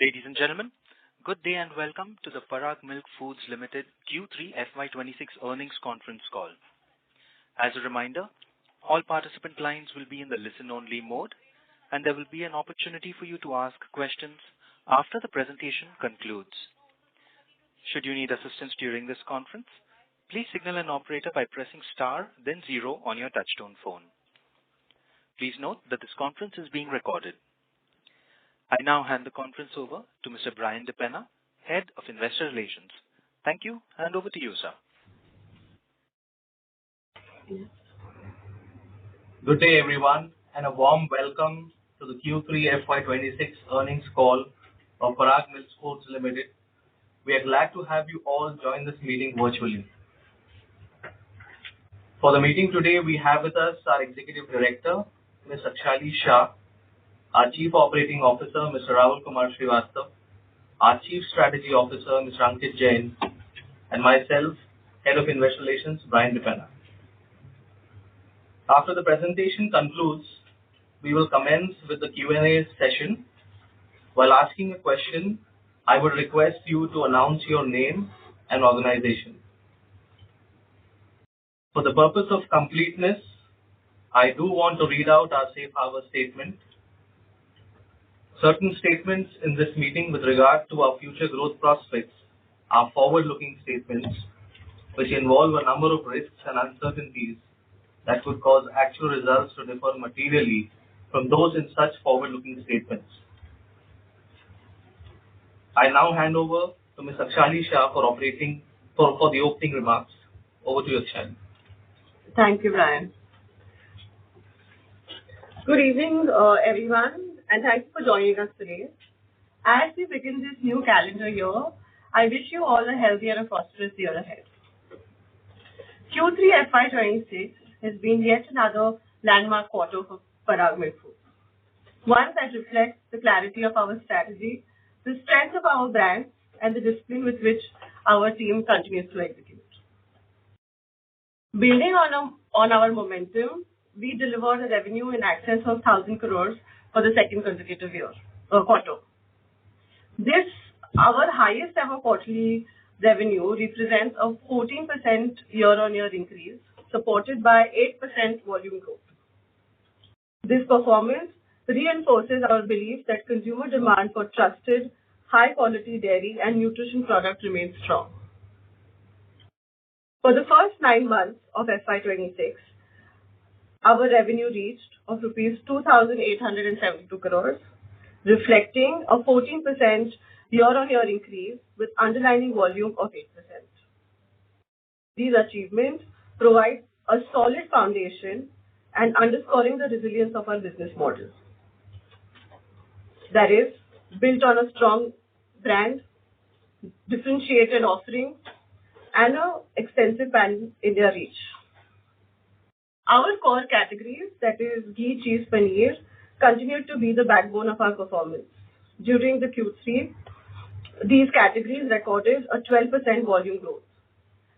Ladies and gentlemen, good day and welcome to the Parag Milk Foods Limited Q3 FY26 earnings conference call. As a reminder, all participant lines will be in the listen-only mode, and there will be an opportunity for you to ask questions after the presentation concludes. Should you need assistance during this conference, please signal an operator by pressing star, then 0 on your touchtone phone. Please note that this conference is being recorded. I now hand the conference over to Mr. Brian DePena, Head of Investor Relations. Thank you, and over to you, sir. Good day, everyone, and a warm welcome to the Q3 FY26 earnings call of Parag Milk Foods Limited. We are glad to have you all join this meeting virtually. For the meeting today, we have with us our Executive Director, Ms. Akshali Shah, our Chief Operating Officer, Mr. Rahul Kumar Srivastava, our Chief Strategy Officer, Mr. Ankit Jain, and myself, Head of Investor Relations, Brian DePena. After the presentation concludes, we will commence with the Q&A session. While asking a question, I would request you to announce your name and organization. For the purpose of completeness, I do want to read out our safe harbor statement. Certain statements in this meeting with regard to our future growth prospects are forward-looking statements which involve a number of risks and uncertainties that could cause actual results to differ materially from those in such forward-looking statements. I now hand over to Ms. Akshali Shah for the opening remarks. Over to you, Akshali. Thank you, Brian. Good evening, everyone, and thank you for joining us today. As we begin this new calendar year, I wish you all a healthy and a prosperous year ahead. Q3 FY26 has been yet another landmark quarter for Parag Milk Foods, one that reflects the clarity of our strategy, the strength of our brand, and the discipline with which our team continues to execute. Building on our momentum, we delivered a revenue in excess of 1,000 crores for the second consecutive quarter. This, our highest ever quarterly revenue, represents a 14% year-on-year increase, supported by 8% volume growth. This performance reinforces our belief that consumer demand for trusted, high-quality dairy and nutrition products remains strong. For the first 9 months of FY26, our revenue reached of rupees 2,872 crores, reflecting a 14% year-on-year increase with underlying volume of 8%. These achievements provide a solid foundation and underscoring the resilience of our business model. That is, built on a strong brand, differentiated offering, and an extensive pan-India reach. Our core categories, that is ghee, cheese, paneer, continue to be the backbone of our performance. During the Q3, these categories recorded a 12% volume growth,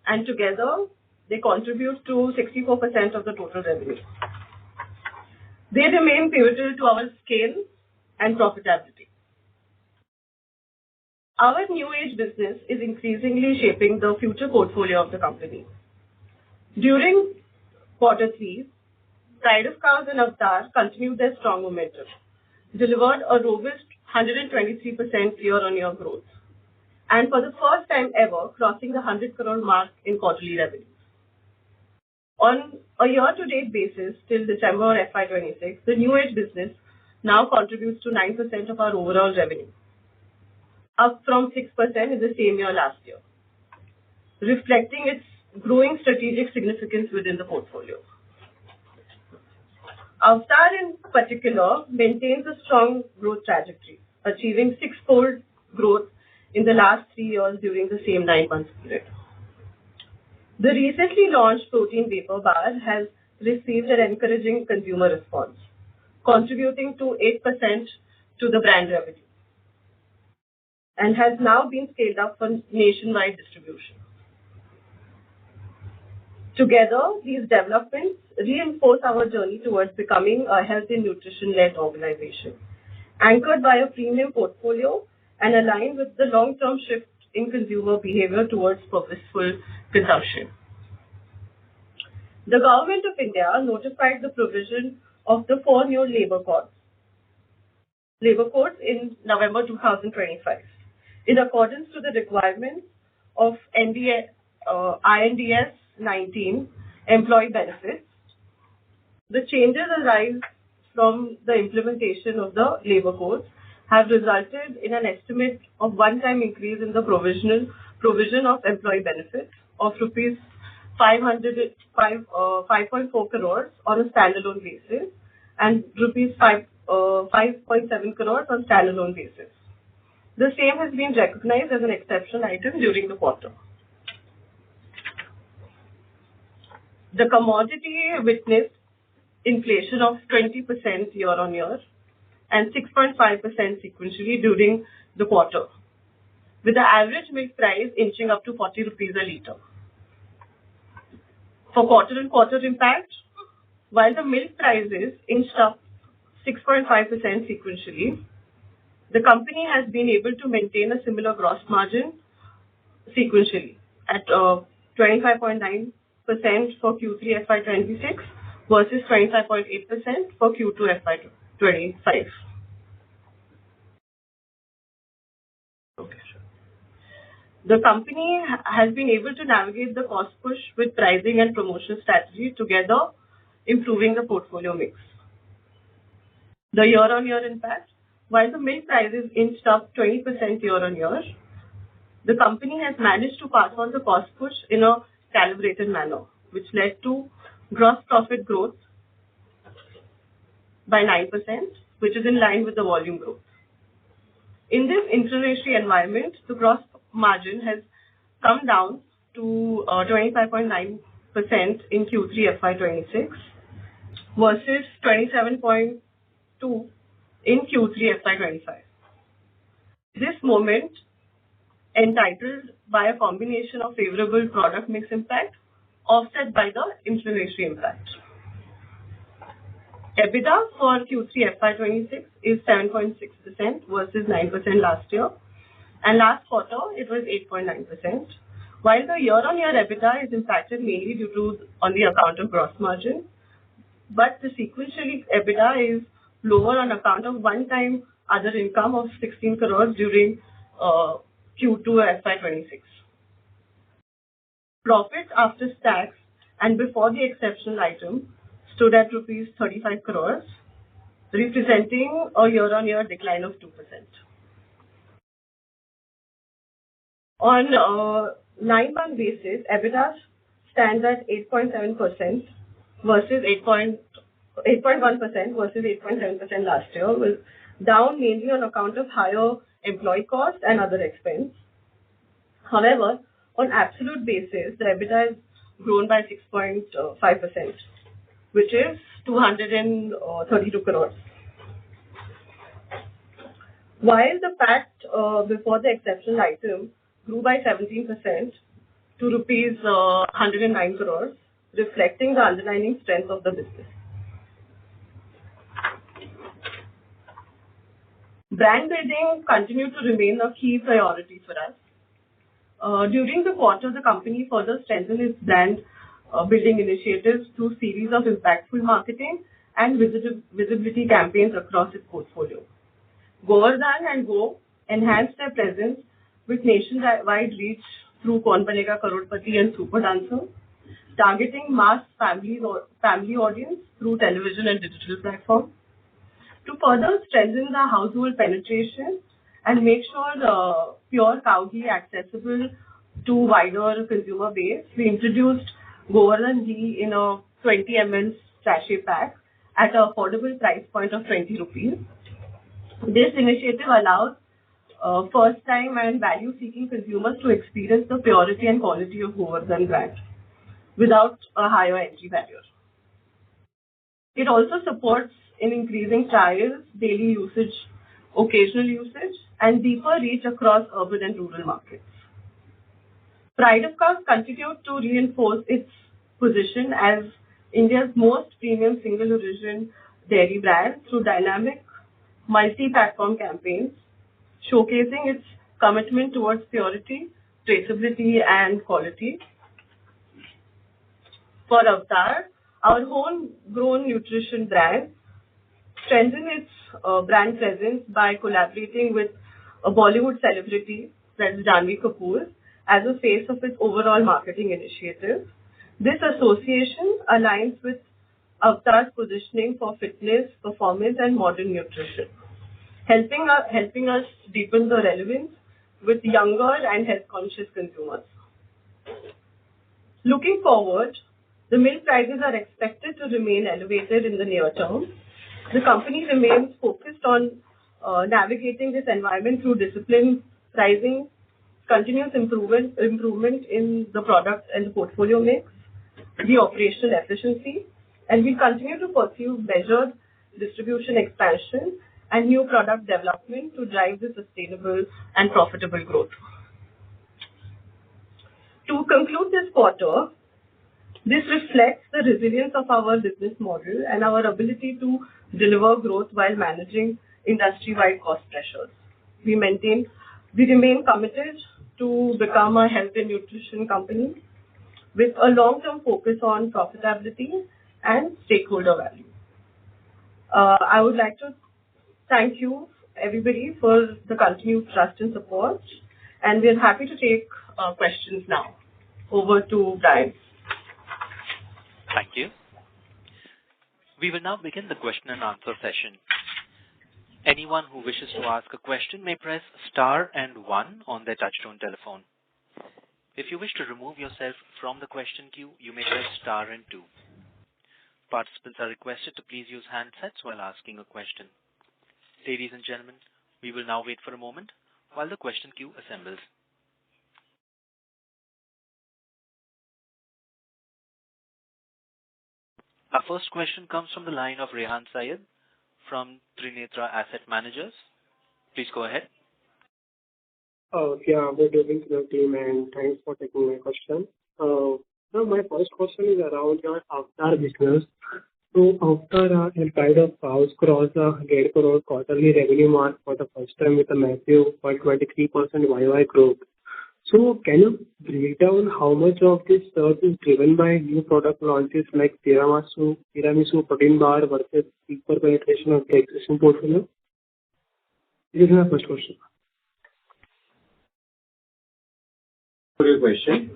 and together they contribute to 64% of the total revenue. They remain pivotal to our scale and profitability. Our new age business is increasingly shaping the future portfolio of the company. During Q3, Pride of Cows and Avatar continued their strong momentum, delivered a robust 123% year-on-year growth, and for the first time ever crossing the 100 crore mark in quarterly revenue. On a year-to-date basis till December FY26, the new age business now contributes to 9% of our overall revenue, up from 6% in the same year last year, reflecting its growing strategic significance within the portfolio. Avatar in particular maintains a strong growth trajectory, achieving six-fold growth in the last 3 years during the same 9-month period. The recently launched protein vapor bar has received an encouraging consumer response, contributing to 8% to the brand revenue, and has now been scaled up for nationwide distribution. Together, these developments reinforce our journey towards becoming a health and nutrition-led organization, anchored by a premium portfolio and align with the long-term shift in consumer behavior towards purposeful consumption. The Government of India notified the provision of the 4 new labor codes in November 2025 in accordance to the requirements of INDS 19 employee benefits. The changes arise from the implementation of the labor codes have resulted in an estimate of one-time increase in the provision of employee benefits of rupees 5.4 crores on a standalone basis and rupees 5.7 crores on standalone basis. The same has been recognized as an exceptional item during the quarter. The commodity witnessed inflation of 20% year-on-year and 6.5% sequentially during the quarter, with the average milk price inching up to 40 rupees a litre. For quarter-on-quarter impact, while the milk prices inched up 6.5% sequentially, the company has been able to maintain a similar gross margin sequentially at 25.9% for Q3 FY26 versus 25.8% for Q2 FY25. Okay, sure. The company has been able to navigate the cost push with pricing and promotion strategy together, improving the portfolio mix. The year-on-year impact, while the milk prices inched up 20% year-on-year, the company has managed to pass on the cost push in a calibrated manner, which led to gross profit growth by 9%, which is in line with the volume growth. In this inflationary environment, the gross margin has come down to 25.9% in Q3 FY26 versus 27.2% in Q3 FY25. This moment entitled by a combination of favorable product mix impact offset by the inflationary impact. EBITDA for Q3 FY26 is 7.6% versus 9% last year, and last quarter it was 8.9%. While the year-on-year EBITDA is impacted mainly due to on the account of gross margin, but the sequentially EBITDA is lower on account of one-time other income of 16 crores during Q2 FY26. Profit after tax and before the exceptional item stood at rupees 35 crores, representing a year-on-year decline of 2%. On a 9-month basis, EBITDA stands at 8.7% versus 8.1% versus 8.7% last year, was down mainly on account of higher employee costs and other expense. However, on absolute basis, the EBITDA has grown by 6.5%, which is 232 crores. While the PAT before the exceptional item grew by 17% to rupees 109 crores, reflecting the underlying strength of the business. Brand building continued to remain a key priority for us. During the quarter, the company further strengthened its brand building initiatives through series of impactful marketing and visibility campaigns across its portfolio. Govardhan and Go enhanced their presence with nationwide reach through Kaun Banega Crorepati and Super Dancer, targeting mass family audience through television and digital platforms. To further strengthen the household penetration and make sure pure cow ghee accessible to wider consumer base, we introduced Govardhan ghee in a 20 ml sachet pack at an affordable price point of 20 rupees. This initiative allows first-time and value-seeking consumers to experience the purity and quality of Govardhan brand without a higher entry barrier. It also supports in increasing trials, daily usage, occasional usage, and deeper reach across urban and rural markets. Pride of Cows continued to reinforce its position as India's most premium single-origin dairy brand through dynamic multi-platform campaigns, showcasing its commitment towards purity, traceability, and quality. For Avatar, our homegrown nutrition brand strengthened its brand presence by collaborating with a Bollywood celebrity, that is Janvi Kapoor, as a face of its overall marketing initiative. This association aligns with Avatar's positioning for fitness, performance, and modern nutrition, helping us deepen the relevance with younger and health-conscious consumers. Looking forward, the milk prices are expected to remain elevated in the near term. The company remains focused on navigating this environment through disciplined pricing, continuous improvement in the product and the portfolio mix, the operational efficiency, and we continue to pursue measured distribution expansion and new product development to drive the sustainable and profitable growth. To conclude this quarter, this reflects the resilience of our business model and our ability to deliver growth while managing industry-wide cost pressures. We remain committed to become a health and nutrition company with a long-term focus on profitability and stakeholder value. I would like to thank you, everybody, for the continued trust and support, and we're happy to take questions now. Over to Brian. Thank you. We will now begin the question and answer session. Anyone who wishes to ask a question may press star and 1 on their touchtone telephone. If you wish to remove yourself from the question queue, you may press star and 2. Participants are requested to please use handsets while asking a question. Ladies and gentlemen, we will now wait for a moment while the question queue assembles. Our first question comes from the line of Rehan Syed from Trinetra Asset Managers. Please go ahead. Yeah, good evening to the team and thanks for taking my question. So my first question is around your Avatar business. So Avatar has kind of crossed the 100 crore quarterly revenue mark for the first time with a massive 23% YY growth. So can you break down how much of this surge is driven by new product launches like tiramisu protein bar versus deeper penetration of the existing portfolio? This is my first question. For your question,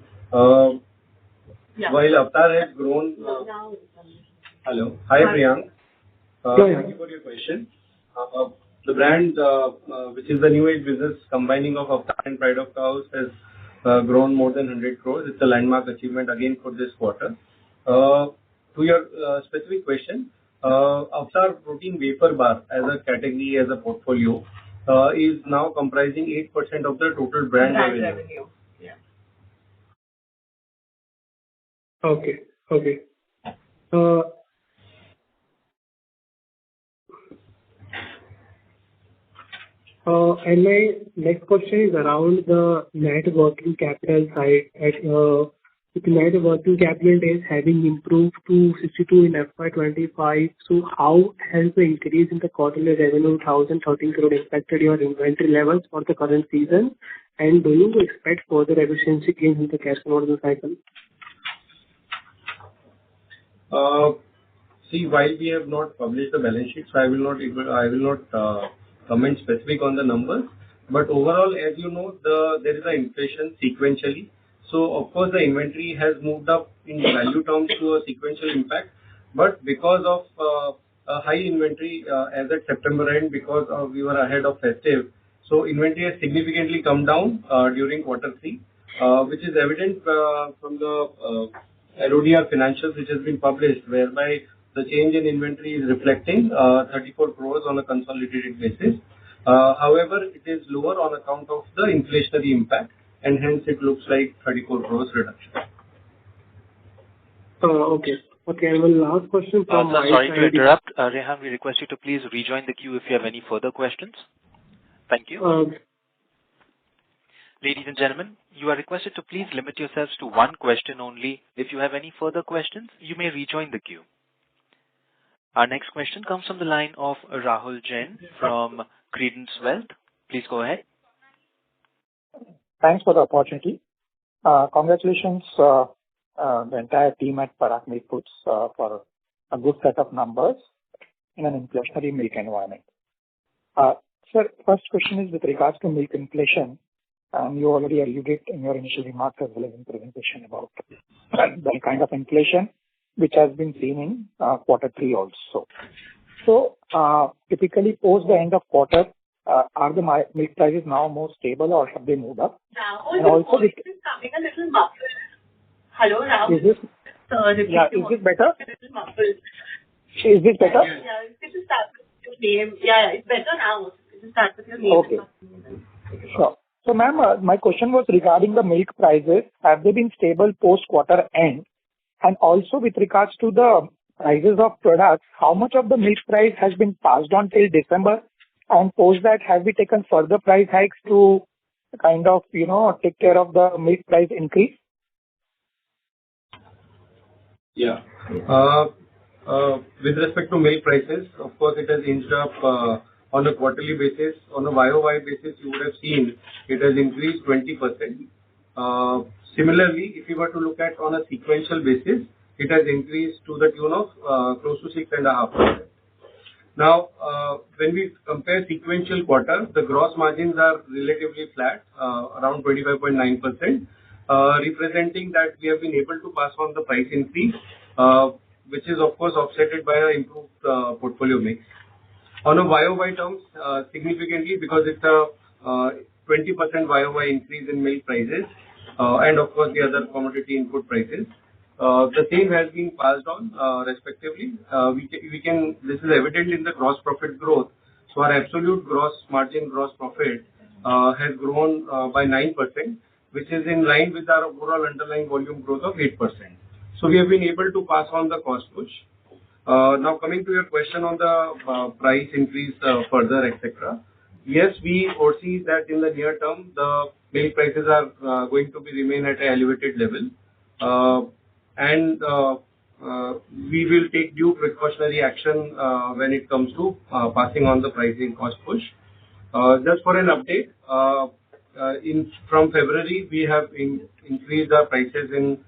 Yeah. while Avatar has grown, hello, hi Priyank. Thank you for your question. The brand, which is the new age business combining of Avatar and Pride of Cows, has grown more than 100 crores. It's a landmark achievement again for this quarter. To your specific question, Avatar protein wafer bar as a category, as a portfolio, is now comprising 8% of the total brand revenue. Yeah. Okay. And my next question is around the net working capital side. With net working capital days having improved to 62 in FY25, so how has the increase in the quarterly revenue 1,013 crore impacted your inventory levels for the current season? And do you expect further efficiency gains in the cash conversion cycle? See, while we have not published the balance sheet, so I will not comment specific on the numbers. But overall, as you know, there is an inflation sequentially. So of course, the inventory has moved up in value terms to a sequential impact. But because of a high inventory as at September end, because we were ahead of festive, so inventory has significantly come down during quarter 3, which is evident from the LODR financials which has been published, whereby the change in inventory is reflecting 34 crores on a consolidated basis. However, it is lower on account of the inflationary impact, and hence it looks like 34 crores reduction. Okay. And one last question from my side. Sorry to interrupt. Rehan, we request you to please rejoin the queue if you have any further questions. Thank you. Ladies and gentlemen, you are requested to please limit yourselves to one question only. If you have any further questions, you may rejoin the queue. Our next question comes from the line of Rahul Jain from Credence Wealth. Please go ahead. Thanks for the opportunity. Congratulations, the entire team at Parag Milk Foods for a good set of numbers in an inflationary milk environment. Sir, first question is with regards to milk inflation. You already alluded in your initial remarks as well as in presentation about the kind of inflation which has been seen in quarter three also. So, typically post the end of quarter, are the milk prices now more stable or have they moved up? And also, this is coming a little muffled. Hello, Rahul. Is this better? A little muffled. Is this better? Yeah, you just start with your name. Yeah, it's better now. You just start with your name. Okay. Sure. So, ma'am, my question was regarding the milk prices. Have they been stable post quarter end? And also with regards to the prices of products, how much of the milk price has been passed on till December? And post that, have we taken further price hikes to kind of, take care of the milk price increase? Yeah. With respect to milk prices, of course, it has inched up on a quarterly basis. On a YOY basis, you would have seen it has increased 20%. Similarly, if you were to look at on a sequential basis, it has increased to the tune of close to 6.5%. Now, when we compare sequential quarters, the gross margins are relatively flat, around 25.9%, representing that we have been able to pass on the price increase, which is of course offsetted by an improved portfolio mix. On a YOY terms, significantly because it's a 20% YOY increase in milk prices, and of course the other commodity input prices. The same has been passed on, respectively. This is evident in the gross profit growth. So our absolute gross margin, gross profit, has grown by 9%, which is in line with our overall underlying volume growth of 8%. So we have been able to pass on the cost push. Now coming to your question on the price increase further, etc. Yes, we foresee that in the near term, the milk prices are going to remain at an elevated level. And we will take due precautionary action when it comes to passing on the pricing cost push. Just for an update, from February, we have increased our prices in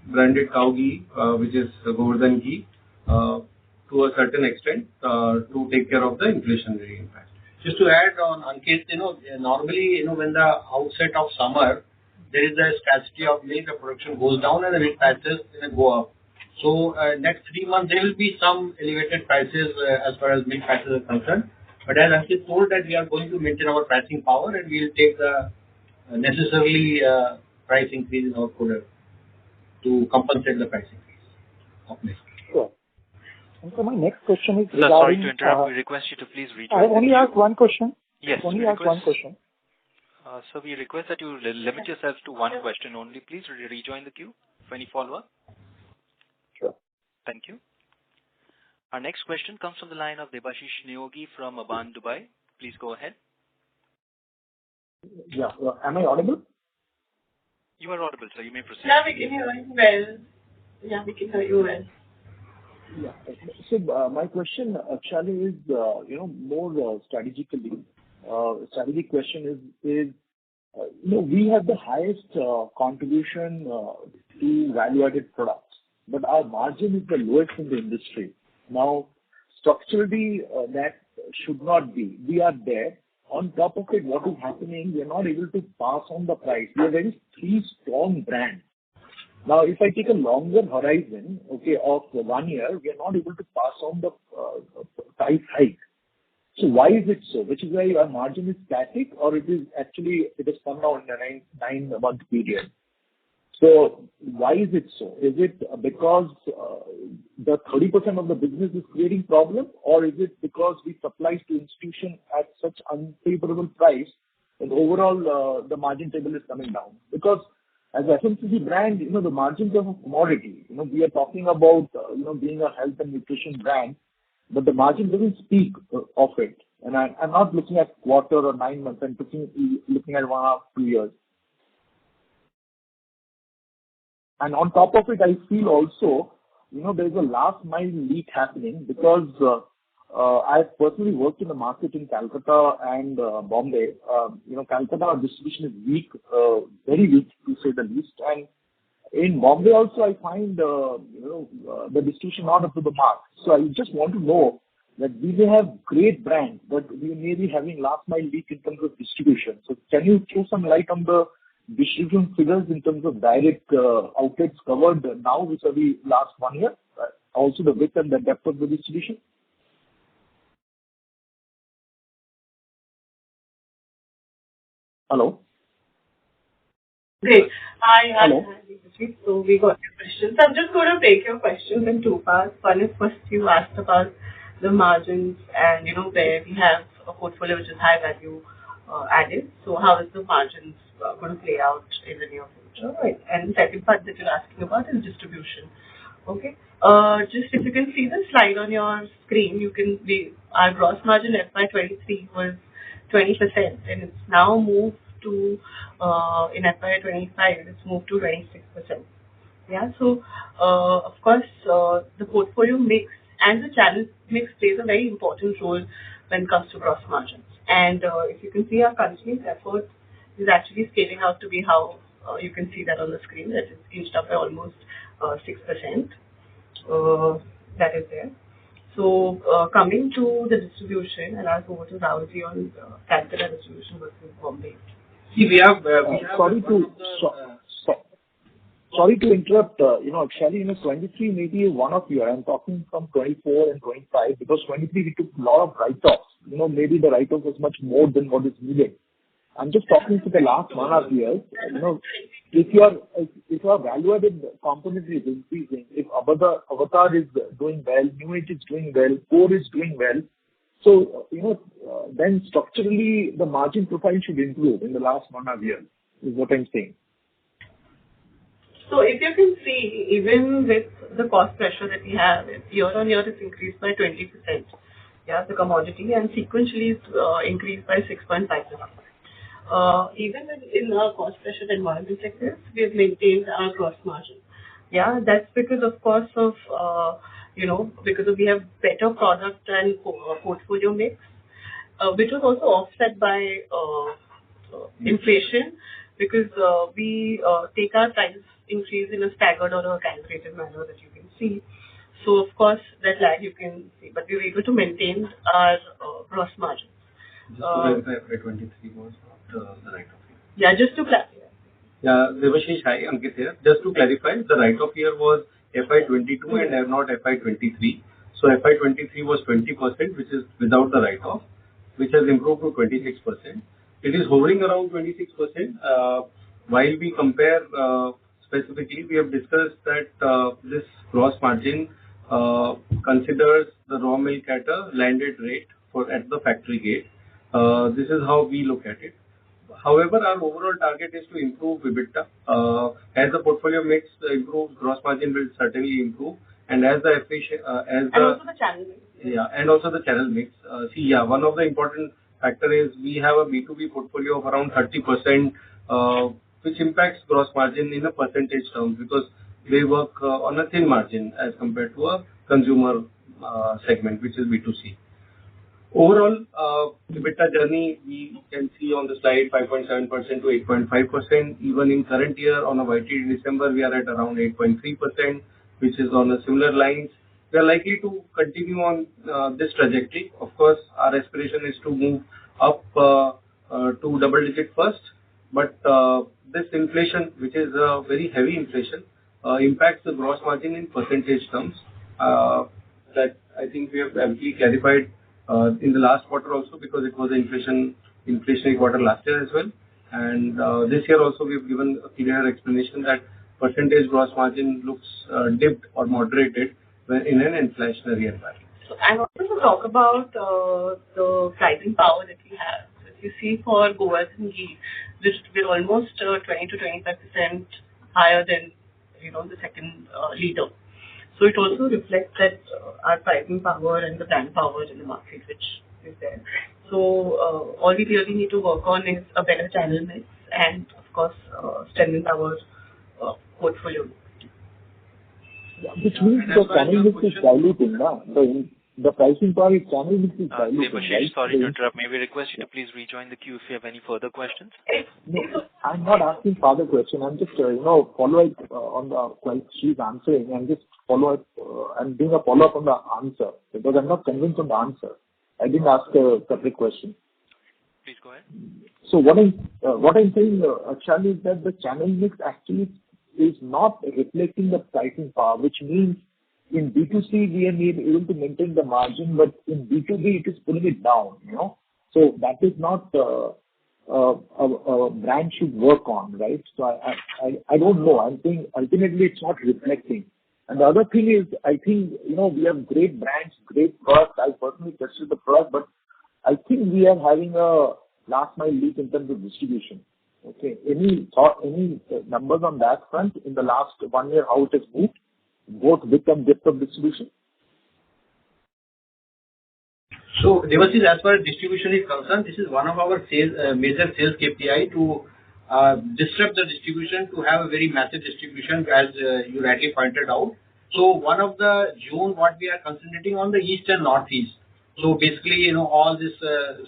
branded cow ghee, which is Govardhan ghee, to a certain extent to take care of the inflationary impact. Just to add on, Ankit, normally, when the outset of summer, there is a scarcity of milk, the production goes down and the milk prices go up. So next 3 months, there will be some elevated prices as far as milk prices are concerned. But as Ankit told that we are going to maintain our pricing power and we will take the necessarily price increase in our product to compensate the price increase of milk. Sure. And so my next question is Sir, sorry to interrupt. We request you to please rejoin. I only ask one question. Yes. Only ask one question. So we request that you limit yourself to one question only. Please rejoin the queue for any follow-up. Sure. Thank you. Our next question comes from the line of Debashish Neogi from Aban, Dubai. Please go ahead. Yeah. Am I audible? You are audible, sir. You may proceed. Yeah, we can hear you well. Yeah, we can hear you well. Yeah. So my question actually is, more strategically. Strategic question is, we have the highest contribution to value-added products, but our margin is the lowest in the industry. Now, structurally, that should not be. We are there. On top of it, what is happening, we are not able to pass on the price. We are very 3 strong brands. Now, if I take a longer horizon, of 1 year, we are not able to pass on the price hike. So why is it so? Which is why our margin is static, or it has come down in a 9-month period. So why is it so? Is it because the 30% of the business is creating problem, or is it because we supply to institution at such unfavorable price and overall the margin table is coming down? Because as FMCG brand, the margins are a commodity. We are talking about being a health and nutrition brand, but the margin doesn't speak of it. And I'm not looking at quarter or 9 months. I'm looking at 1.5, 2 years. And on top of it, I feel also, there's a last mile leak happening because I've personally worked in the market in Calcutta and Bombay. Calcutta distribution is weak, very weak to say the least. And in Bombay also, I find, the distribution not up to the mark. So I just want to know that we may have great brands, but we may be having last mile weak in terms of distribution. So can you throw some light on the distribution figures in terms of direct outlets covered now vis-a-vis last 1 year? Also the width and the depth of the distribution? Hello? Great. Hi, Hello. so we got your questions. I'm just going to take your questions in two parts. One is first you asked about the margins and, where we have a portfolio which is high value added. So how is the margins going to play out in the near future? Right. And the second part that you're asking about is distribution. Okay. Just if you can see the slide on your screen, our gross margin FY23 was 20%, and it's now moved to in FY25 it's moved to 26%. Yeah. So of course the portfolio mix and the channel mix plays a very important role when it comes to gross margins. And if you can see our continuous effort is actually scaling out to be how you can see that on the screen, that is inched up by almost 6%. That is there. So coming to the distribution, and I'll go over to Rahulji on Calcutta distribution versus Bombay. See, we have Sorry to interrupt. Actually, 23 maybe one of you. I'm talking from 24 and 25 because 23 we took a lot of write-offs. Maybe the write-off was much more than what is needed. I'm just talking for the last 1.5 years. If your value-added component is increasing, if Avatar is doing well, New Age is doing well, Core is doing well, so then structurally the margin profile should improve in the last 1.5 years. Is what I'm saying. So if you can see, even with the cost pressure that we have, year on year it's increased by 20%. Yeah, the commodity, and sequentially it's increased by 6.5%. Even in our cost pressure environment sectors, we have maintained our gross margin. Yeah, that's because of course of we have better product and portfolio mix, which was also offset by inflation, because we take our price increase in a staggered or a calibrated manner that you can see. So of course that lag you can see, but we were able to maintain our gross margins. Just to clarify, FY23 was not the write-off year. Yeah, just to clarify. Yeah, Devashish, hi, Ankit here. Just to clarify, the write-off year was FY22 and not FY23. So FY23 was 20%, which is without the write-off, which has improved to 26%. It is hovering around 26%. While we compare specifically, we have discussed that this gross margin considers the raw milk at a landed rate at the factory gate. This is how we look at it. However, our overall target is to improve EBITDA. As the portfolio mix improves, gross margin will certainly improve. And as the and also the channel mix. Yeah, and also the channel mix. One of the important factor is we have a B2B portfolio of around 30%, which impacts gross margin in a percentage terms because they work on a thin margin as compared to a consumer segment, which is B2C. Overall, EBITDA journey, we can see on the slide 5.7% to 8.5%. Even in current year, on a YTD December, we are at around 8.3%, which is on a similar lines. We are likely to continue on this trajectory. Of course, our aspiration is to move up to double digit first, but this inflation, which is a very heavy inflation, impacts the gross margin in percentage terms. That I think we have amply clarified in the last quarter also, because it was an inflationary quarter last year as well. And this year also we've given a clear explanation that percentage gross margin looks dipped or moderated in an inflationary environment. So I want to talk about the pricing power that we have. So if you see for Goas and ghee, which we're almost 20 to 25% higher than the second leader. So it also reflects that our pricing power and the brand power in the market, which is there. So all we really need to work on is a better channel mix and, of course, strengthen our portfolio. Yeah, which means the channel mix is diluting now. the pricing power is channel mix is diluting, Debashish, right? sorry to interrupt. May we request you to please rejoin the queue if you have any further questions? No, I'm not asking further question. I'm just, follow up on the question she's answering and just follow up, I'm doing a follow-up on the answer because I'm not convinced on the answer. I didn't ask a separate question. Please go ahead. So what I'm saying, actually, is that the channel mix actually is not reflecting the pricing power, which means in B2C, we are able to maintain the margin, but in B2B, it is pulling it down, you know. So that is not a brand should work on, right? So I don't know. I'm saying ultimately it's not reflecting. And the other thing is, I think, we have great brands, great products. I personally tested the product, but I think we are having a last mile leak in terms of distribution. Okay. Any numbers on that front in the last 1 year, how it has moved, both width and depth of distribution? So, Devashish, as far as distribution is concerned, this is one of our major sales KPI to disrupt the distribution, to have a very massive distribution, as you rightly pointed out. So, one of the zone what we are concentrating on the east and northeast. So, basically, all these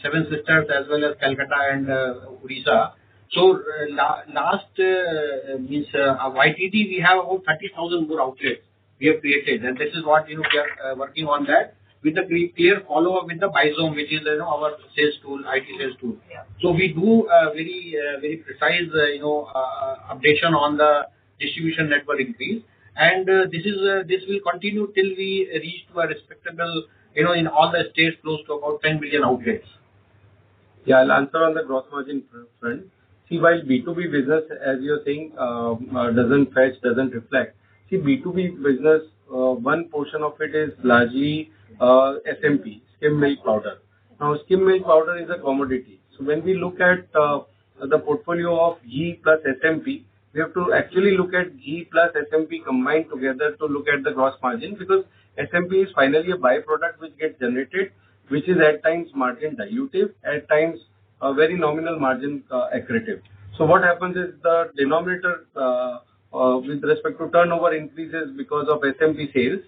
seven sisters as well as Calcutta and Odisha. So, last means YTD, we have about 30,000 more outlets we have created, and this is what we are working on that with a clear follow-up with the Bizome, which is our sales tool, IT sales tool. Yeah. So we do very precise updation on the distribution network increase, and this will continue till we reach to a respectable in all the states close to about 10 million outlets. Yeah, I'll answer on the gross margin front. See, while B2B business, as you're saying, doesn't fetch, doesn't reflect. See, B2B business, one portion of it is largely SMP, skim milk powder. Now, skim milk powder is a commodity. So when we look at the portfolio of ghee plus SMP, we have to actually look at ghee plus SMP combined together to look at the gross margin, because SMP is finally a byproduct which gets generated, which is at times margin dilutive, at times a very nominal margin accretive. So what happens is the denominator with respect to turnover increases because of SMP sales,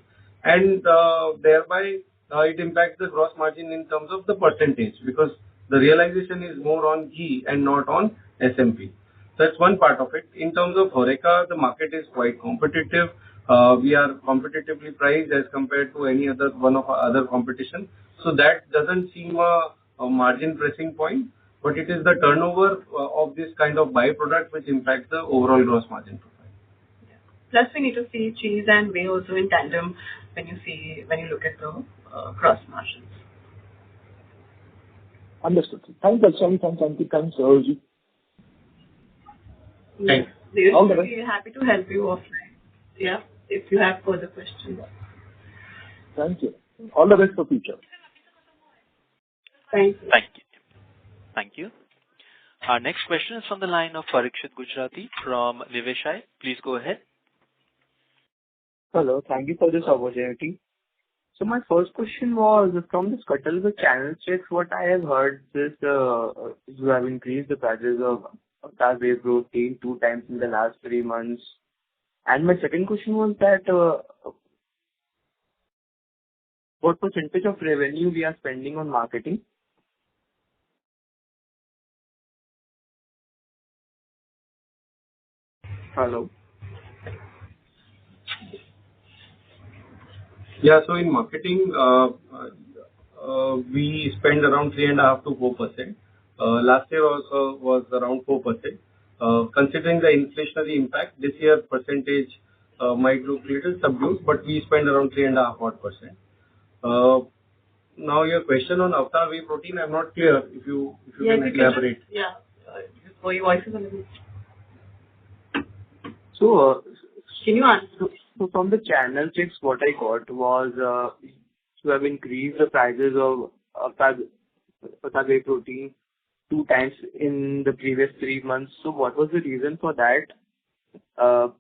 and thereby it impacts the gross margin in terms of the percentage, because the realization is more on ghee and not on SMP. That's one part of it. In terms of Horeca, the market is quite competitive. We are competitively priced as compared to any other one of our other competition. So that doesn't seem a margin pressing point, but it is the turnover of this kind of byproduct which impacts the overall gross margin profile. Plus, we need to see cheese and whey also in tandem when you look at the gross margins. Understood. Thanks, Lakshmi. Thanks, Saurabh. Thanks. We All the will best. be happy to help you offline. Yeah, if you have further questions. Thank you. All the best for future. Thank you. Thank you. Thank you. Our next question is from the line of Parikshit Gujarati from Niveshaay. Please go ahead. Hello. Thank you for this opportunity. So my first question was, from this Cuttlefish channel checks, what I have heard is you have increased the prices of Avatar whey protein 2 times in the last 3 months. And my second question was that what percentage of revenue we are spending on marketing? Hello. Yeah, so in marketing, we spend around 3.5 to 4%. Last year also was around 4%. Considering the inflationary impact, this year percentage might look little subdued, but we spend around 3.5%. Now your question on Avatar whey protein, I'm not clear. If you can elaborate. Your voice is a little. So, Can you answer? so from the channel checks, what I got was you have increased the prices of Avatar whey protein 2 times in the previous 3 months. So what was the reason for that? So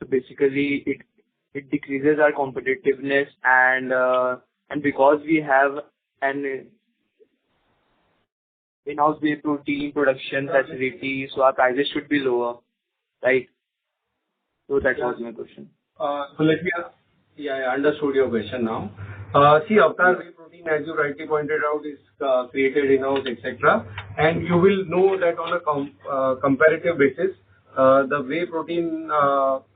basically, it decreases our competitiveness, and because we have an in-house whey protein production facility, so our prices should be lower, right? So that was my question. So let me, I understood your question now. See, Avatar whey protein, as you rightly pointed out, is created in-house, etc. And you will know that on a comparative basis, the whey protein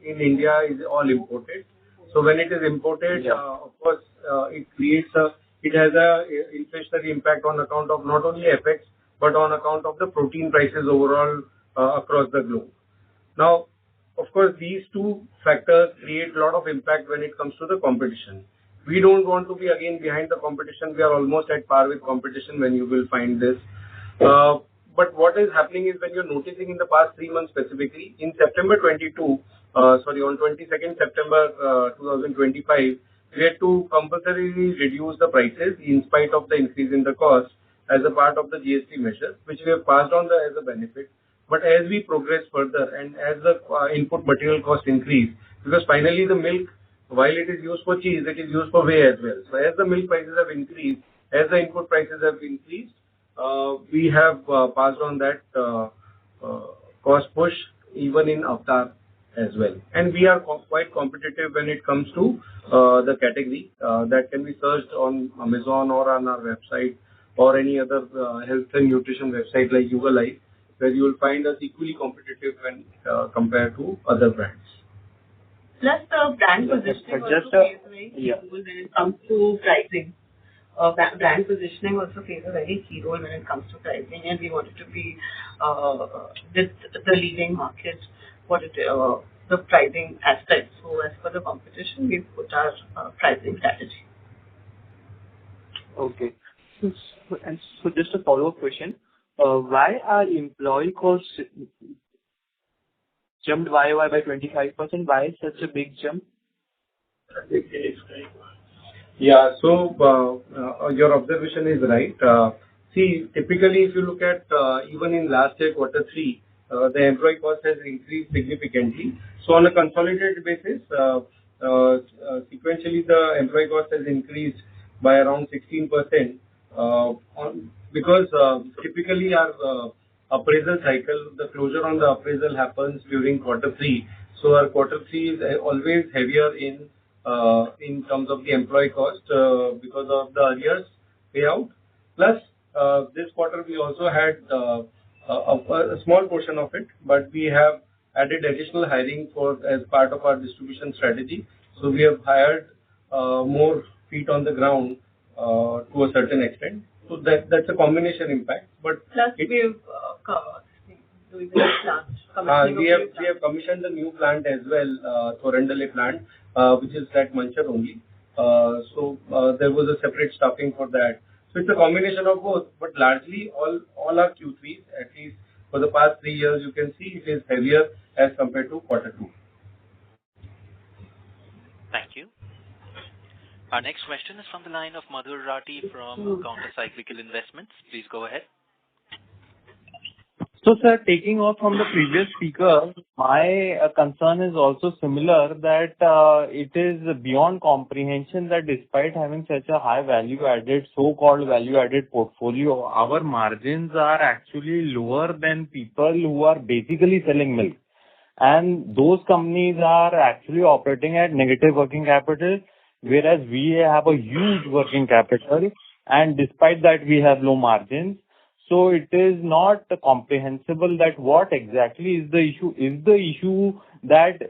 in India is all imported. So when it is imported, of course, it has a inflationary impact on account of not only FX, but on account of the protein prices overall across the globe. Now, of course, these two factors create a lot of impact when it comes to the competition. We don't want to be again behind the competition. We are almost at par with competition when you will find this. But what is happening is when you're noticing in the past 3 months specifically, in September 22, on 22nd September 2025, we had to compulsorily reduce the prices in spite of the increase in the cost as a part of the GST measure, which we have passed on as a benefit. But as we progress further and as the input material cost increase, because finally the milk, while it is used for cheese, it is used for whey as well. So as the milk prices have increased, as the input prices have increased, we have passed on that cost push even in Avatar as well. And we are quite competitive when it comes to the category that can be searched on Amazon or on our website or any other health and nutrition website like Yuga Life, where you will find us equally competitive when compared to other brands. Plus, the brand positioning also plays a very key role when it comes to pricing. Brand positioning also plays a very key role when it comes to pricing, and we wanted to be with the leading market the pricing aspect. So as per the competition, we put our pricing strategy. Okay. So just a follow-up question. Why are employee costs jumped YOY by 25%? Why is such a big jump? Yeah, so your observation is right. See, typically, if you look at even in last year, Q3, the employee cost has increased significantly. So on a consolidated basis, sequentially, the employee cost has increased by around 16%. Because typically our appraisal cycle, the closure on the appraisal happens during Q3. So our Q3 is always heavier in terms of the employee cost because of the arrears payout. Plus, this quarter we also had a small portion of it, but we have added additional hiring as part of our distribution strategy. So we have hired more feet on the ground to a certain extent. So that's a combination impact. But plus we have commissioned a new plant as well, Thorendale plant, which is at Manchar only. So there was a separate staffing for that. So it's a combination of both, but largely all our Q3s, at least for the past 3 years, you can see it is heavier as compared to Q2. Thank you. Our next question is from the line of Madhur Rathi from Counter-Cyclical Investments. Please go ahead. So, sir, taking off from the previous speaker, my concern is also similar that it is beyond comprehension that despite having such a high value-added, so-called value-added portfolio, our margins are actually lower than people who are basically selling milk. And those companies are actually operating at negative working capital, whereas we have a huge working capital, and despite that, we have low margins. So it is not comprehensible that what exactly is the issue. Is the issue that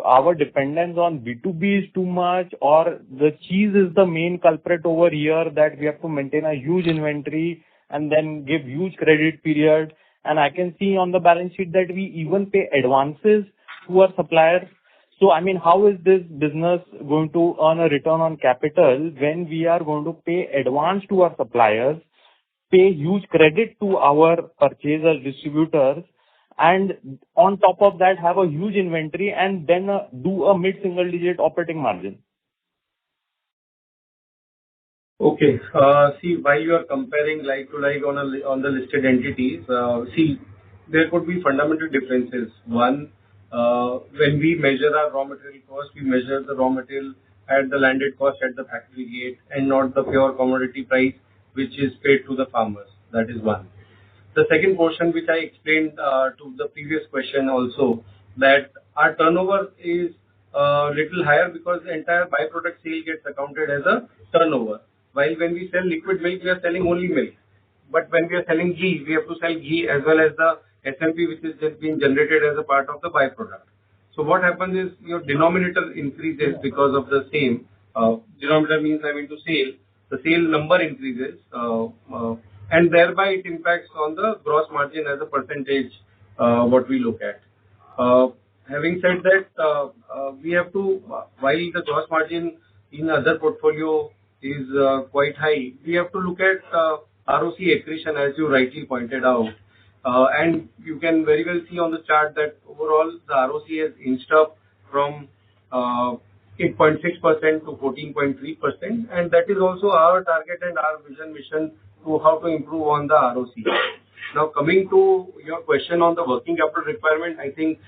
our dependence on B2B is too much, or the cheese is the main culprit over here that we have to maintain a huge inventory and then give huge credit period? And I can see on the balance sheet that we even pay advances to our suppliers. So, I mean, how is this business going to earn a return on capital when we are going to pay advance to our suppliers, pay huge credit to our purchasers, distributors, and on top of that have a huge inventory and then do a mid-single digit operating margin? Okay. See, while you are comparing like to like on the listed entities, see, there could be fundamental differences. One, when we measure our raw material cost, we measure the raw material at the landed cost at the factory gate and not the pure commodity price which is paid to the farmers. That is one. The second portion which I explained to the previous question also, that our turnover is little higher because the entire byproduct sale gets accounted as a turnover. While when we sell liquid milk, we are selling only milk. But when we are selling ghee, we have to sell ghee as well as the SMP, which is just being generated as a part of the byproduct. So what happens is your denominator increases because of the same. Denominator means I mean to sale. The sale number increases, and thereby it impacts on the gross margin as a percentage, what we look at. Having said that, we have to, while the gross margin in other portfolio is quite high, we have to look at ROC accretion, as you rightly pointed out. And you can very well see on the chart that overall the ROC has inched up from 8.6% to 14.3%, and that is also our target and our mission to how to improve on the ROC. Now, coming to your question on the working capital requirement, I think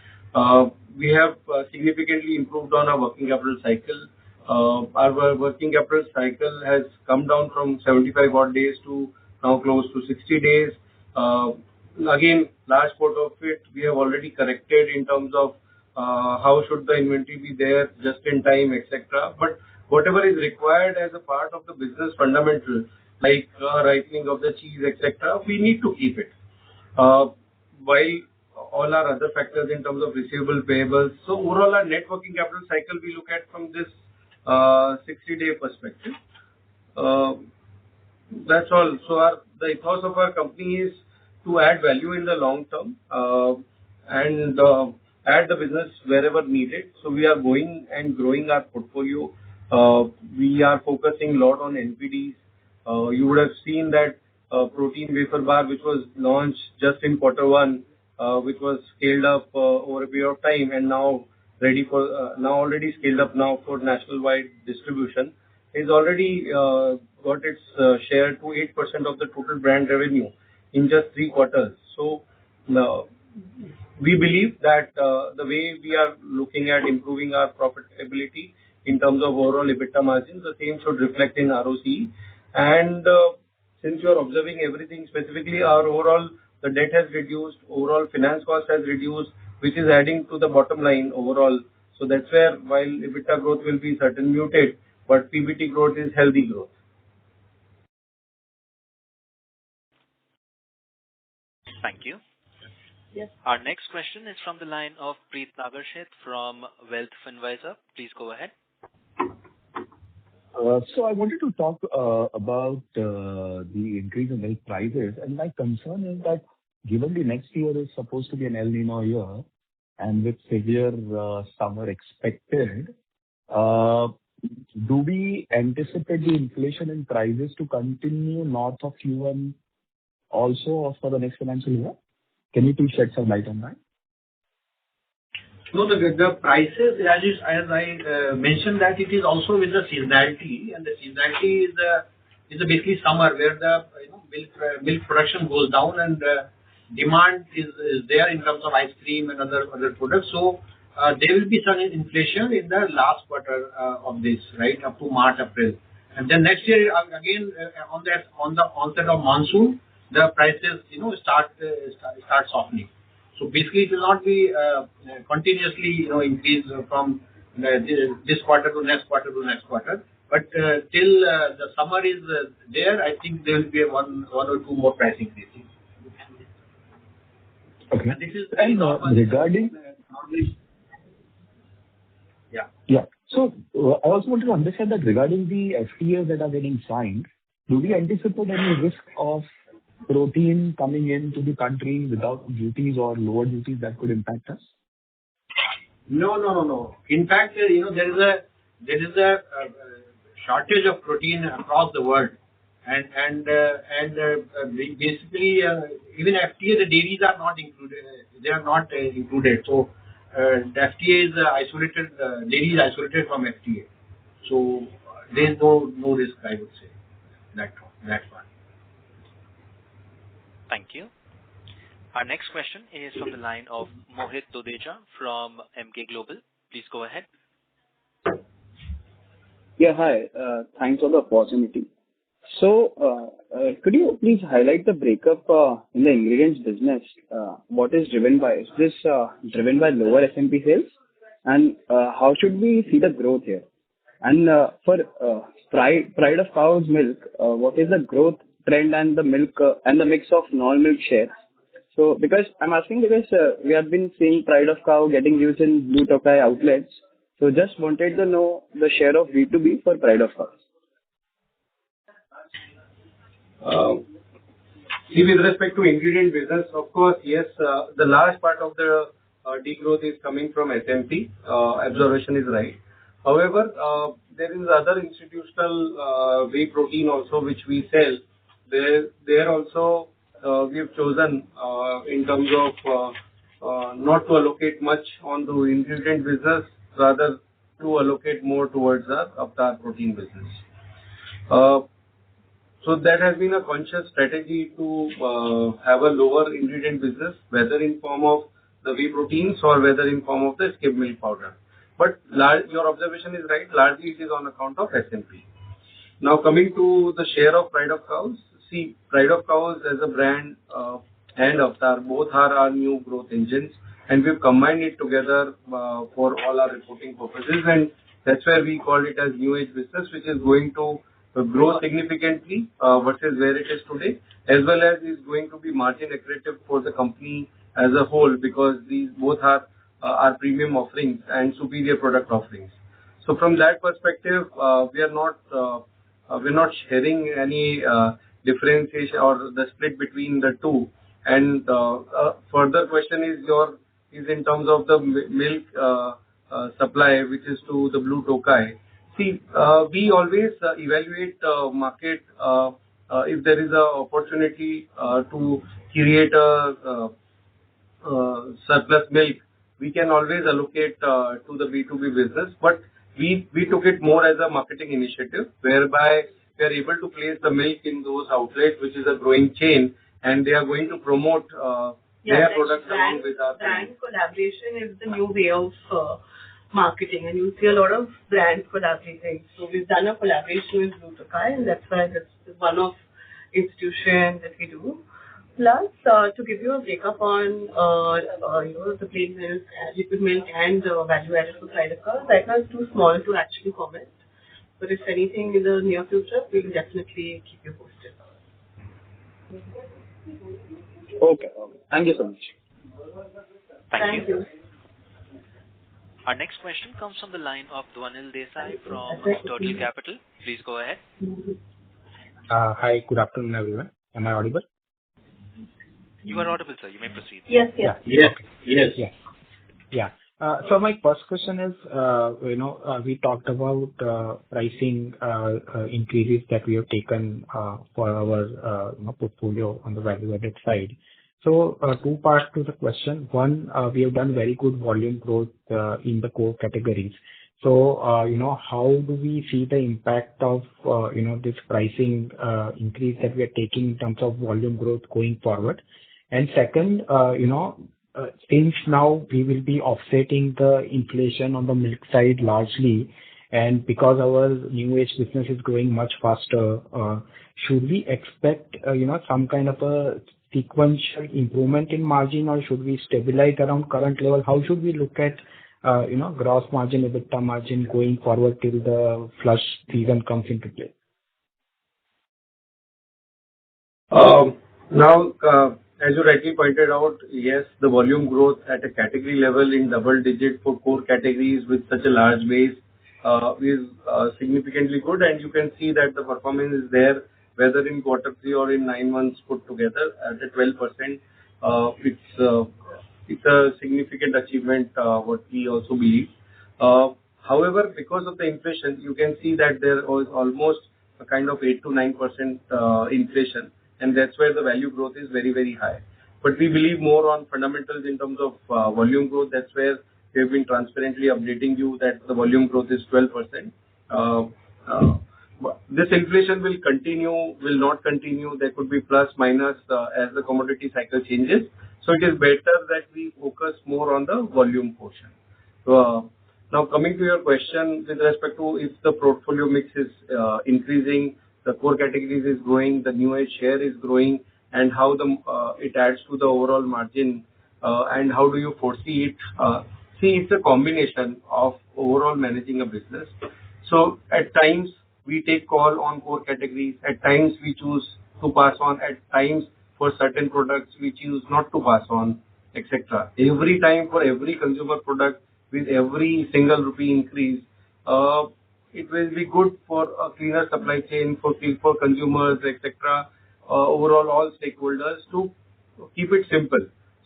we have significantly improved on our working capital cycle. Our working capital cycle has come down from 75 odd days to now close to 60 days. Again, large part of it we have already corrected in terms of how should the inventory be there just in time, etc. But whatever is required as a part of the business fundamental, like ripening of the cheese, etc., we need to keep it. While all our other factors in terms of receivable, payables. So overall, our net working capital cycle we look at from this 60-day perspective. That's all. So the ethos of our company is to add value in the long term and add the business wherever needed. So we are going and growing our portfolio. We are focusing a lot on NPDs. You would have seen that protein wafer bar, which was launched just in Q1, which was scaled up over a period of time and now ready for already scaled up now for national-wide distribution, is already got its share to 8% of the total brand revenue in just 3 quarters. So we believe that the way we are looking at improving our profitability in terms of overall EBITDA margins, the same should reflect in ROC. And since you are observing everything specifically, our overall the debt has reduced, overall finance cost has reduced, which is adding to the bottom line overall. So that's where while EBITDA growth will be certain muted, but PBT growth is healthy growth. Thank you. Yes. Our next question is from the line of Preet Nagarsheth from Wealth Advisor. Please go ahead. So I wanted to talk about the increase in milk prices, and my concern is that given the next year is supposed to be an El Nino year, and with severe summer expected, do we anticipate the inflation in prices to continue north of Q1 also for the next financial year? Can you please shed some light on that? No, the prices, as I mentioned, that it is also with the seasonality, and the seasonality is basically summer where the milk production goes down and demand is there in terms of ice cream and other products. So there will be some inflation in the last quarter of this, right, up to March, April. And then next year, again, on the onset of monsoon, the prices, start softening. So basically, it will not be continuously, increase from this quarter to next quarter to next quarter. But till the summer is there, I think there will be one or two more price increases. Okay. And this is regarding... Yeah. So I also wanted to understand that regarding the FTAs that are getting signed, do we anticipate any risk of protein coming into the country without duties or lower duties that could impact us? No. In fact, there is a shortage of protein across the world, and basically even FTA, the dairies are not included. They are not included. So the FTA is isolated. Dairy is isolated from FTA. So there is no risk, I would say. That one. Thank you. Our next question is from the line of Mohit Dodeja from MK Global. Please go ahead. Yeah, hi. Thanks for the opportunity. So, could you please highlight the breakup in the ingredients business? What is driven by? Is this driven by lower SMP sales? And how should we see the growth here? And for Pride of Cow's milk, what is the growth trend and the milk and the mix of non-milk shares? So because I'm asking because we have been seeing Pride of Cow getting used in Blue Tokai outlets. So just wanted to know the share of B2B for Pride of Cow. See, with respect to ingredient business, of course, yes, the large part of the degrowth is coming from SMP. Observation is right. However, there is other institutional whey protein also which we sell. There also we have chosen in terms of not to allocate much on the ingredient business, rather to allocate more towards the Avatar protein business. So that has been a conscious strategy to have a lower ingredient business, whether in form of the whey proteins or whether in form of the skimmed milk powder. But your observation is right. Largely it is on account of SMP. Now coming to the share of Pride of Cows. See, Pride of Cows as a brand and Avatar both are our new growth engines, and we've combined it together for all our reporting purposes, and that's where we call it as new age business, which is going to grow significantly versus where it is today, as well as is going to be margin accretive for the company as a whole, because these both are our premium offerings and superior product offerings. So from that perspective, we're not sharing any differentiation or the split between the two. And further question is in terms of the milk supply, which is to the Blue Tokai. See, we always evaluate market if there is a opportunity to create a surplus milk. We can always allocate to the B2B business, but we took it more as a marketing initiative, whereby we are able to place the milk in those outlets, which is a growing chain, and they are going to promote their products along with our brand collaboration is the new way of marketing, and you see a lot of brands collaborating. So we've done a collaboration with Blue Tokai, and that's why that's one of institutions that we do. Plus, to give you a breakup on the plain milk, liquid milk, and value added for Pride of Cow, right now it's too small to actually comment. But if anything in the near future, we will definitely keep you posted. Okay. Thank you so much. Thank you. Our next question comes from the line of Dwanil Desai from Turtle Capital. Please go ahead. Hi, good afternoon, everyone. Am I audible? You are audible, sir. You may proceed. Yes. So my first question is, we talked about pricing increases that we have taken for our portfolio on the value-added side. So two parts to the question. One, we have done very good volume growth in the core categories. So, how do we see the impact of, this pricing increase that we are taking in terms of volume growth going forward? And second, since now we will be offsetting the inflation on the milk side largely, and because our new age business is growing much faster, should we expect, some kind of a sequential improvement in margin, or should we stabilize around current level? How should we look at, gross margin, EBITDA margin going forward till the flush season comes into play? Now, as you rightly pointed out, yes, the volume growth at a category level in double digit for core categories with such a large base is significantly good, and you can see that the performance is there, whether in quarter 3 or in 9 months put together at a 12%. It's a significant achievement, what we also believe. However, because of the inflation, you can see that there was almost a kind of 8 to 9% inflation, and that's where the value growth is very, very high. But we believe more on fundamentals in terms of volume growth. That's where we have been transparently updating you that the volume growth is 12%. This inflation will continue, will not continue. There could be plus minus as the commodity cycle changes. So it is better that we focus more on the volume portion. Now coming to your question with respect to if the portfolio mix is increasing, the core categories is growing, the new age share is growing, and how it adds to the overall margin, and how do you foresee it? See, it's a combination of overall managing a business. So at times we take call on core categories, at times we choose to pass on, at times for certain products we choose not to pass on, etc. Every time for every consumer product with every single rupee increase, it will be good for a cleaner supply chain for consumers, etc. Overall, all stakeholders to keep it simple.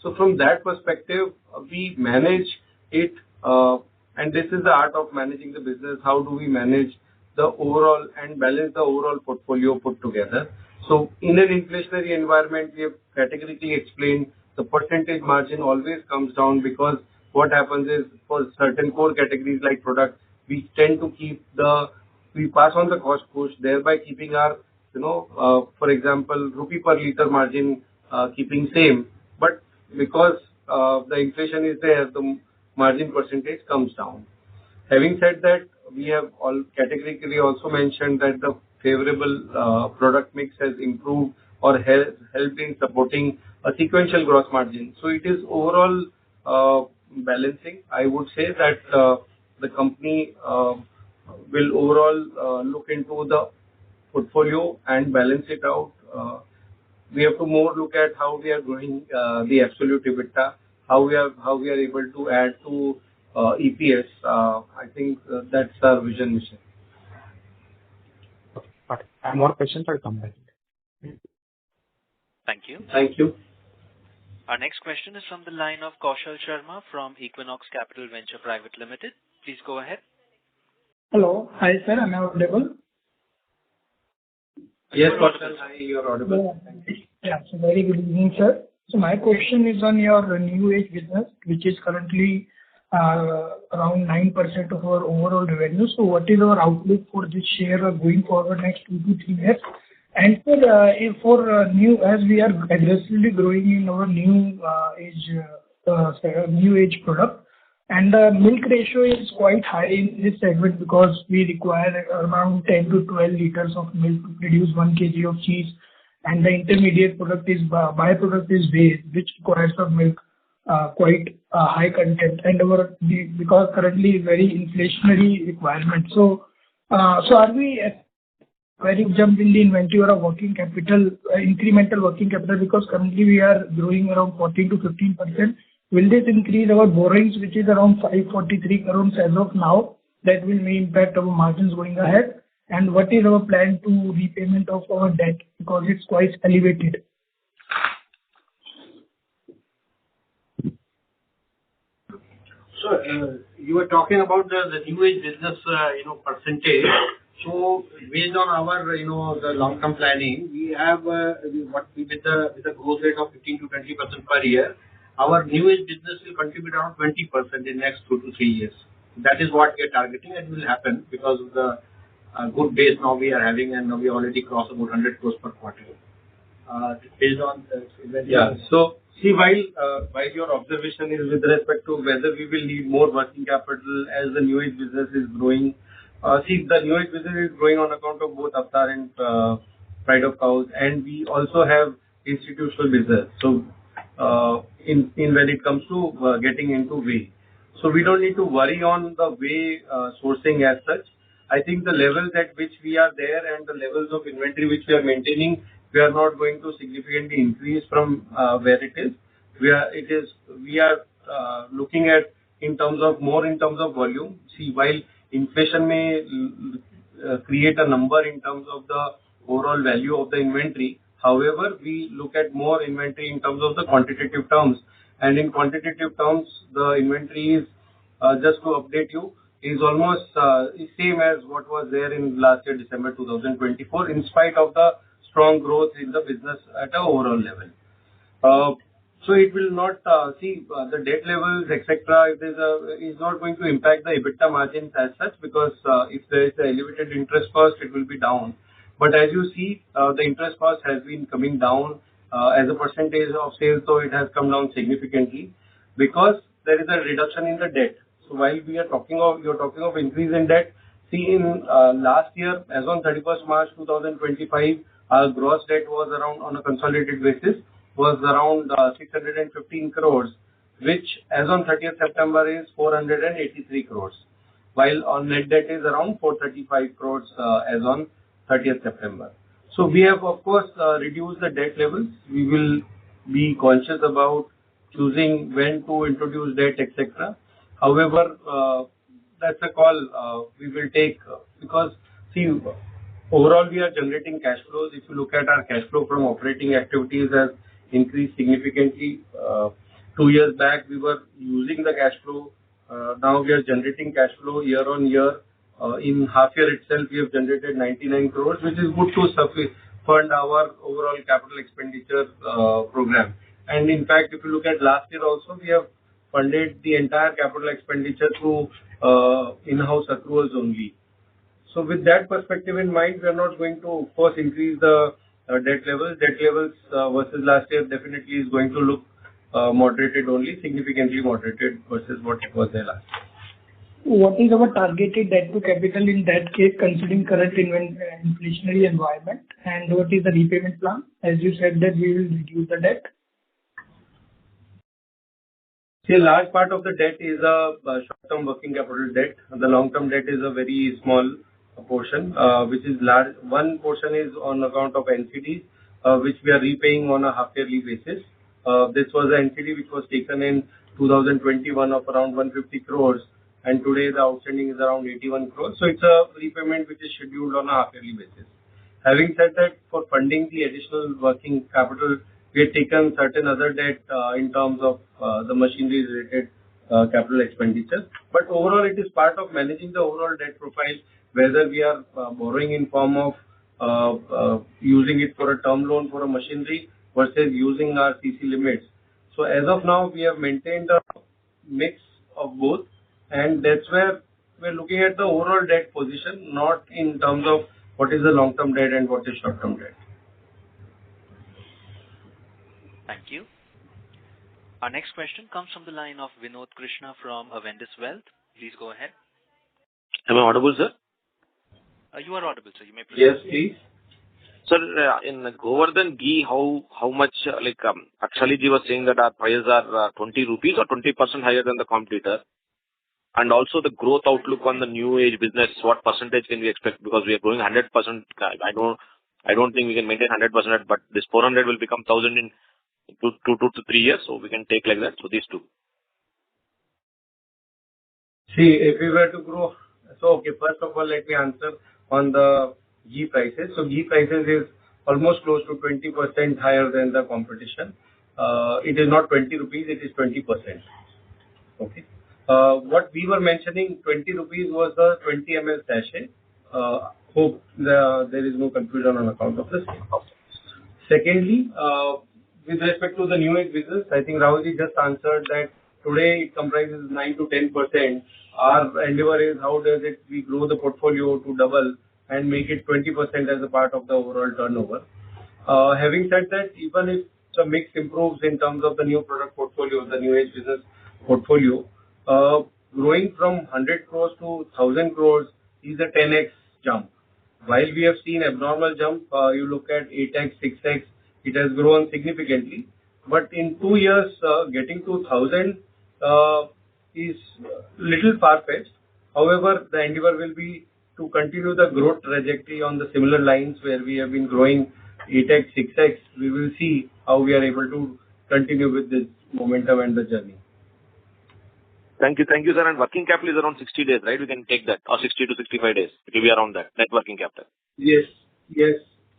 So from that perspective, we manage it, and this is the art of managing the business. How do we manage the overall and balance the overall portfolio put together? So in an inflationary environment, we have categorically explained the percentage margin always comes down because what happens is for certain core categories like products, we tend to we pass on the cost push, thereby keeping our, for example, rupee per liter margin keeping same. But because the inflation is there, the margin percentage comes down. Having said that, we have all categorically also mentioned that the favorable product mix has improved or helped in supporting a sequential gross margin. So it is overall balancing. I would say that the company will overall look into the portfolio and balance it out. We have to more look at how we are growing the absolute EBITDA, how we are able to add to EPS. I think that's our vision mission. Got it. And more questions are coming. Thank you. Thank you. Our next question is from the line of Kaushal Sharma from Equinox Capital Venture Private Limited. Please go ahead. Hello. Hi, sir. Am I audible? Yes, Kaushal. Hi, you're audible. Yeah. So very good evening, sir. So my question is on your new age business, which is currently around 9% of our overall revenue. So what is our outlook for this share going forward next 2 to 3 years? And for new, as we are aggressively growing in our new age product, and the milk ratio is quite high in this segment because we require around 10 to 12 liters of milk to produce 1 kg of cheese, and the intermediate product is byproduct is whey, which requires of milk quite high content, and because currently very inflationary requirement. So are we very jump in the inventory or working capital, incremental working capital, because currently we are growing around 14 to 15%. Will this increase our borrowings, which is around 543 crores as of now? That will may impact our margins going ahead. And what is our plan to repayment of our debt, because it's quite elevated? So you were talking about the new age business, percentage. So based on our, the long-term planning, we have with the growth rate of 15 to 20% per year, our new age business will contribute around 20% in next 2 to 3 years. That is what we are targeting, and will happen because of the good base now we are having, and now we already crossed about 100 crores per quarter. Based on So see, while your observation is with respect to whether we will need more working capital as the new age business is growing. See, the new age business is growing on account of both Avatar and Pride of Cows, and we also have institutional business. So in when it comes to getting into whey, so we don't need to worry on the whey sourcing as such. I think the levels at which we are there and the levels of inventory which we are maintaining, we are not going to significantly increase from where it is. We are looking at in terms of volume. See, while inflation may create a number in terms of the overall value of the inventory, however, we look at more inventory in terms of the quantitative terms. And in quantitative terms, the inventory is, just to update you, is almost same as what was there in last year, December 2024, in spite of the strong growth in the business at an overall level. So it will not the debt levels, etc. Is not going to impact the EBITDA margins as such, because if there is an elevated interest cost, it will be down. But as you see, the interest cost has been coming down as a percentage of sales, so it has come down significantly because there is a reduction in the debt. So while you're talking of increase in debt, see, in last year, as on 31st March 2025, our gross debt was around, on a consolidated basis, was around 615 crores, which as on 30th September is 483 crores. while on net debt is around 435 crores as on 30th September. So we have, of course, reduced the debt levels. We will be conscious about choosing when to introduce debt, etc. However, that's a call we will take because, see, overall we are generating cash flows. If you look at our cash flow from operating activities has increased significantly. 2 years back, we were using the cash flow. Now we are generating cash flow year on year. In half year itself, we have generated 99 crores, which is good to fund our overall capital expenditure program. And in fact, if you look at last year also, we have funded the entire capital expenditure through in-house accruals only. So with that perspective in mind, we are not going to, of course, increase the debt levels. Debt levels versus last year definitely is going to look moderated only, significantly moderated versus what it was there last year. What is our targeted debt to capital in that case, considering current inflationary environment? And what is the repayment plan? As you said that we will reduce the debt. See, a large part of the debt is a short-term working capital debt. The long-term debt is a very small portion, which is large. One portion is on account of NCDs, which we are repaying on a half-yearly basis. This was an NCD which was taken in 2021 of around 150 crores, and today the outstanding is around 81 crores. So it's a repayment which is scheduled on a half-yearly basis. Having said that, for funding the additional working capital, we have taken certain other debt in terms of the machinery-related capital expenditure. But overall, it is part of managing the overall debt profile, whether we are borrowing in form of using it for a term loan for a machinery versus using our CC limits. So as of now, we have maintained a mix of both, and that's where we're looking at the overall debt position, not in terms of what is the long-term debt and what is short-term debt. Thank you. Our next question comes from the line of Vinod Krishna from Avendus Wealth. Please go ahead. Am I audible, sir? You are audible, sir. You may proceed. Yes, please. Sir, in Govardhan ghee, how much, actually you were saying that our prices are 20 rupees or 20% higher than the competitor? And also the growth outlook on the new age business, what percentage can we expect? Because we are growing 100%. I don't think we can maintain 100%, but this 400 will become 1,000 in 2 to 3 years, so we can take like that. So these two. See, if we were to grow, so okay, first of all, let me answer on the ghee prices. So ghee prices is almost close to 20% higher than the competition. It is not 20 rupees, it is 20%. Okay. What we were mentioning, 20 rupees was the 20 ml sachet. Hope there is no confusion on account of this. Secondly, with respect to the new age business, I think Rahulji just answered that today it comprises 9 to 10%. Our endeavor is how does it we grow the portfolio to double and make it 20% as a part of the overall turnover. Having said that, even if the mix improves in terms of the new product portfolio, the new age business portfolio, growing from 100 crores to 1,000 crores is a 10x jump. While we have seen abnormal jump, you look at 8x, 6x, it has grown significantly. But in 2 years, getting to 1,000 is little far-fetched. However, the endeavor will be to continue the growth trajectory on the similar lines where we have been growing 8x, 6x. We will see how we are able to continue with this momentum and the journey. Thank you, sir. And working capital is around 60 days, right? We can take that, or 60 to 65 days. It will be around that, net working capital. Yes.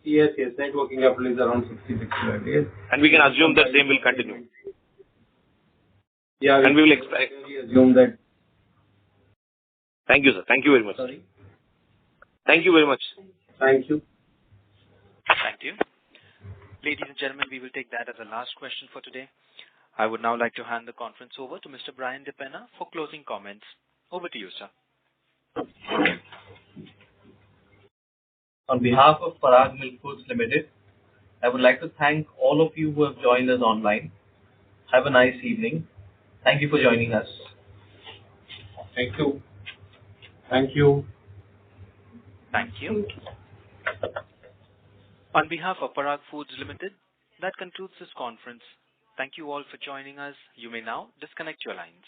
Net working capital is around 60-65 days. And we can assume that same will continue. Yeah. And we will expect. Assume that. Thank you, sir. Thank you very much. Sorry. Thank you very much. Thank you. Thank you. Ladies and gentlemen, we will take that as the last question for today. I would now like to hand the conference over to Mr. Brian DePena for closing comments. Over to you, sir. On behalf of Parag Milk Foods Limited, I would like to thank all of you who have joined us online. Have a nice evening. Thank you for joining us. Thank you. Thank you. Thank you. On behalf of Parag Foods Limited, that concludes this conference. Thank you all for joining us. You may now disconnect your lines.